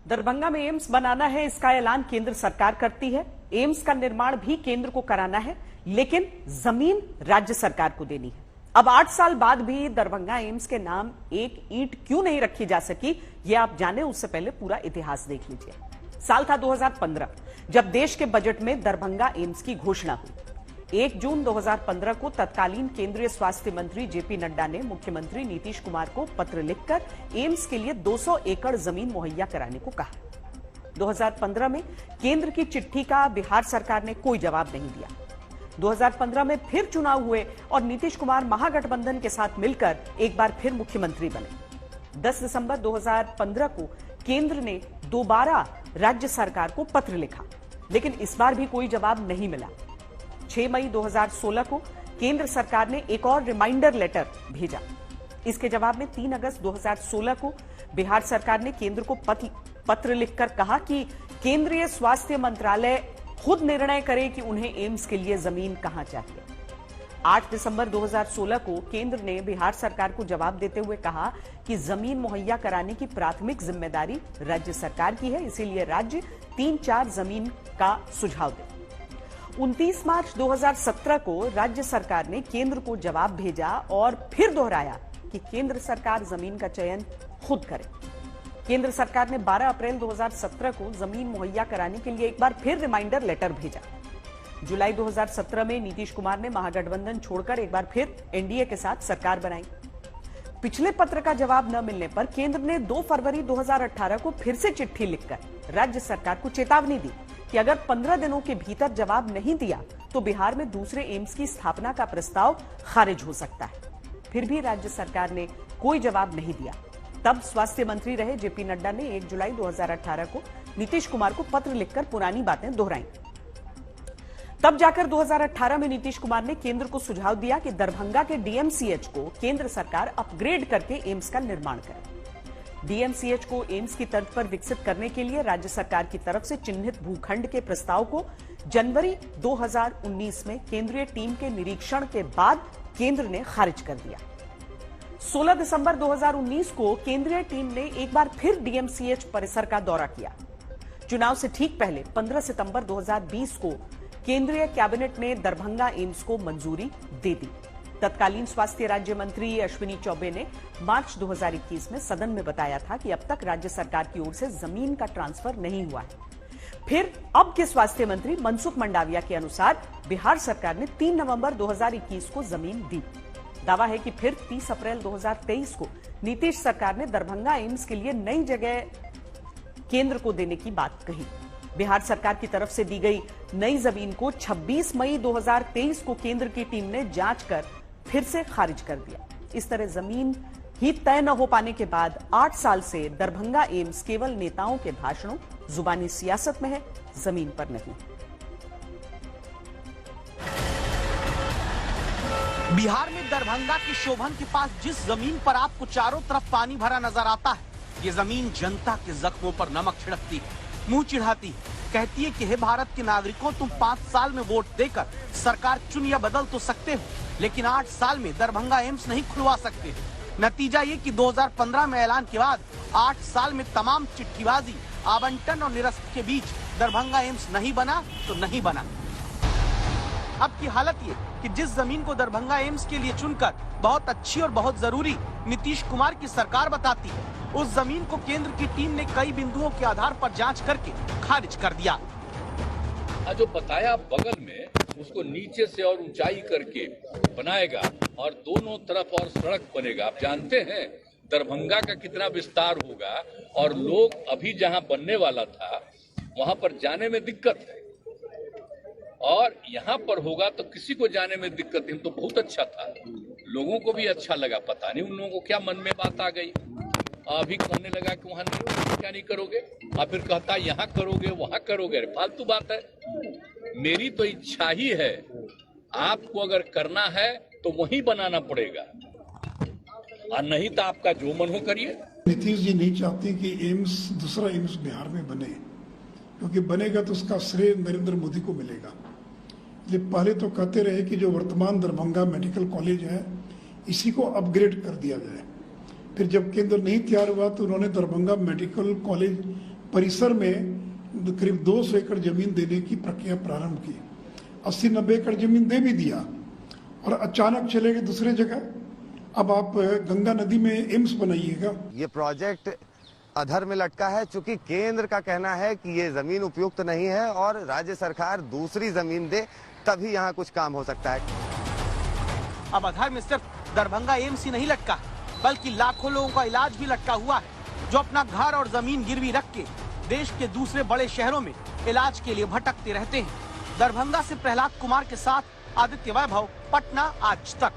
दरभंगा में एम्स बनाना है, इसका ऐलान केंद्र सरकार करती है। एम्स का निर्माण भी केंद्र को कराना है, लेकिन जमीन राज्य सरकार को देनी है। अब 8 साल बाद भी दरभंगा एम्स के नाम एक ईंट क्यों नहीं रखी जा सकी, ये आप जाने उससे पहले पूरा इतिहास देख लीजिए। साल था 2015, जब देश के बजट में दरभंगा एम्स की घोषणा हुई। 1 जून 2015 को तत्कालीन केंद्रीय स्वास्थ्य मंत्री जेपी नड्डा ने मुख्यमंत्री नीतीश कुमार को पत्र लिखकर एम्स के लिए 200 एकड़ जमीन मुहैया कराने को कहा। 2015 में केंद्र की चिट्ठी का बिहार सरकार ने कोई जवाब नहीं दिया। 2015 में फिर चुनाव हुए और नीतीश कुमार महागठबंधन के साथ मिलकर एक बार फिर मुख्यमंत्री बने। 10 दिसंबर 2015 को केंद्र ने दोबारा राज्य सरकार को पत्र लिखा, लेकिन इस बार भी कोई जवाब नहीं मिला। 6 मई 2016 को केंद्र सरकार ने एक और रिमाइंडर लेटर भेजा। इसके जवाब में 3 अगस्त 2016 को बिहार सरकार ने केंद्र को पत्र लिखकर कहा कि केंद्रीय स्वास्थ्य मंत्रालय खुद निर्णय करे कि उन्हें एम्स के लिए जमीन कहां चाहिए। 8 दिसंबर 2016 को केंद्र ने बिहार सरकार को जवाब देते हुए कहा कि जमीन मुहैया कराने की प्राथमिक जिम्मेदारी राज्य सरकार की है, इसीलिए राज्य 3-4 जमीन का सुझाव दे। 29 मार्च 2017 को राज्य सरकार ने केंद्र को जवाब भेजा और फिर दोहराया कि केंद्र सरकार जमीन का चयन खुद करे। केंद्र सरकार ने 12 अप्रैल 2017 को जमीन मुहैया कराने के लिए एक बार फिर रिमाइंडर लेटर भेजा। जुलाई 2017 में नीतीश कुमार ने महागठबंधन छोड़कर एक बार फिर एनडीए के साथ सरकार बनाई। पिछले पत्र का जवाब न मिलने पर केंद्र ने 2 फरवरी 2018 को फिर से चिट्ठी लिखकर राज्य सरकार को चेतावनी दी कि अगर 15 दिनों के भीतर जवाब नहीं दिया तो बिहार में दूसरे एम्स की स्थापना का प्रस्ताव खारिज हो सकता है। फिर भी राज्य सरकार ने कोई जवाब नहीं दिया। तब स्वास्थ्य मंत्री रहे जेपी नड्डा ने 1 जुलाई 2018 को नीतीश कुमार को पत्र लिखकर पुरानी बातें दोहराई। तब जाकर 2018 में नीतीश कुमार ने केंद्र को सुझाव दिया कि दरभंगा के डीएमसीएच को केंद्र सरकार अपग्रेड करके एम्स का निर्माण करे। डीएमसीएच को एम्स की तर्ज पर विकसित करने के लिए राज्य सरकार की तरफ से चिन्हित भूखंड के प्रस्ताव को जनवरी 2019 में केंद्रीय टीम के निरीक्षण के बाद केंद्र ने खारिज कर दिया। 16 दिसंबर 2019 को केंद्रीय टीम ने एक बार फिर डीएमसीएच परिसर का दौरा किया। चुनाव से ठीक पहले 15 सितंबर 2020 को केंद्रीय कैबिनेट ने दरभंगा एम्स को मंजूरी दे दी। तत्कालीन स्वास्थ्य राज्य मंत्री अश्विनी चौबे ने मार्च 2021 में सदन में बताया था कि अब तक राज्य सरकार की ओर से जमीन का ट्रांसफर नहीं हुआ है। फिर अब के स्वास्थ्य मंत्री मनसुख मंडाविया के अनुसार बिहार सरकार ने 3 नवंबर 2021 को जमीन दी। दावा है कि फिर 30 अप्रैल 2023 को नीतीश सरकार ने दरभंगा एम्स के लिए नई जगह केंद्र को देने की बात कही। बिहार सरकार की तरफ से दी गई नई जमीन को 26 मई 2023 को केंद्र की टीम ने जांच कर फिर से खारिज कर दिया। इस तरह जमीन ही तय न हो पाने के बाद 8 साल से दरभंगा एम्स केवल नेताओं के भाषणों, जुबानी सियासत में है, जमीन पर नहीं। बिहार में दरभंगा के शोभन के पास जिस जमीन पर आपको चारों तरफ पानी भरा नजर आता है, ये जमीन जनता के जख्मों पर नमक छिड़कती है, मुंह चिढ़ाती है, कहती है कि हे भारत के नागरिकों, तुम 5 साल में वोट देकर सरकार चुन या बदल तो सकते हो, लेकिन 8 साल में दरभंगा एम्स नहीं खुलवा सकते। नतीजा ये कि 2015 में ऐलान के बाद 8 साल में तमाम चिट्ठीबाजी, आवंटन और निरस्त के बीच दरभंगा एम्स नहीं बना तो नहीं बना। अब की हालत ये कि जिस जमीन को दरभंगा एम्स के लिए चुनकर बहुत अच्छी और बहुत जरूरी नीतीश कुमार की सरकार बताती है, उस जमीन को केंद्र की टीम ने कई बिंदुओं के आधार पर जांच करके खारिज कर दिया। जो बताया बगल में उसको नीचे से और ऊंचाई करके बनाएगा और दोनों तरफ और सड़क बनेगा। आप जानते हैं दरभंगा का कितना विस्तार होगा और लोग अभी जहां बनने वाला था वहां पर जाने में दिक्कत है, और यहाँ पर होगा तो किसी को जाने में दिक्कत नहीं। तो बहुत अच्छा था, लोगों को भी अच्छा लगा। पता नहीं उन लोगों को क्या मन में बात आ गई, अभी कहने लगा कि वहां नहीं, क्या नहीं करोगे, और फिर कहता यहाँ करोगे वहां करोगे। फालतू बात है। मेरी तो इच्छा ही है, आपको अगर करना है तो वहीं बनाना पड़ेगा, और नहीं तो आपका जो मन हो करिए। नीतीश जी नहीं चाहते कि एम्स, दूसरा एम्स बिहार में बने, क्योंकि बनेगा तो उसका श्रेय नरेंद्र मोदी को मिलेगा। ये पहले तो कहते रहे कि जो वर्तमान दरभंगा मेडिकल कॉलेज है इसी को अपग्रेड कर दिया जाए। फिर जब केंद्र नहीं तैयार हुआ तो उन्होंने दरभंगा मेडिकल कॉलेज परिसर में करीब 200 एकड़ जमीन देने की प्रक्रिया प्रारंभ की। 80-90 एकड़ जमीन दे भी दिया और अचानक चले गए दूसरे जगह। अब आप गंगा नदी में एम्स बनाइएगा। ये प्रोजेक्ट अधर में लटका है, चूंकि केंद्र का कहना है कि ये जमीन उपयुक्त नहीं है और राज्य सरकार दूसरी जमीन दे तभी यहाँ कुछ काम हो सकता है। अब अधर में सिर्फ दरभंगा एम्स ही नहीं लटका, बल्कि लाखों लोगों का इलाज भी लटका हुआ है, जो अपना घर और जमीन गिरवी रख के देश के दूसरे बड़े शहरों में इलाज के लिए भटकते रहते हैं। दरभंगा से प्रहलाद कुमार के साथ आदित्य वैभव, पटना आज तक।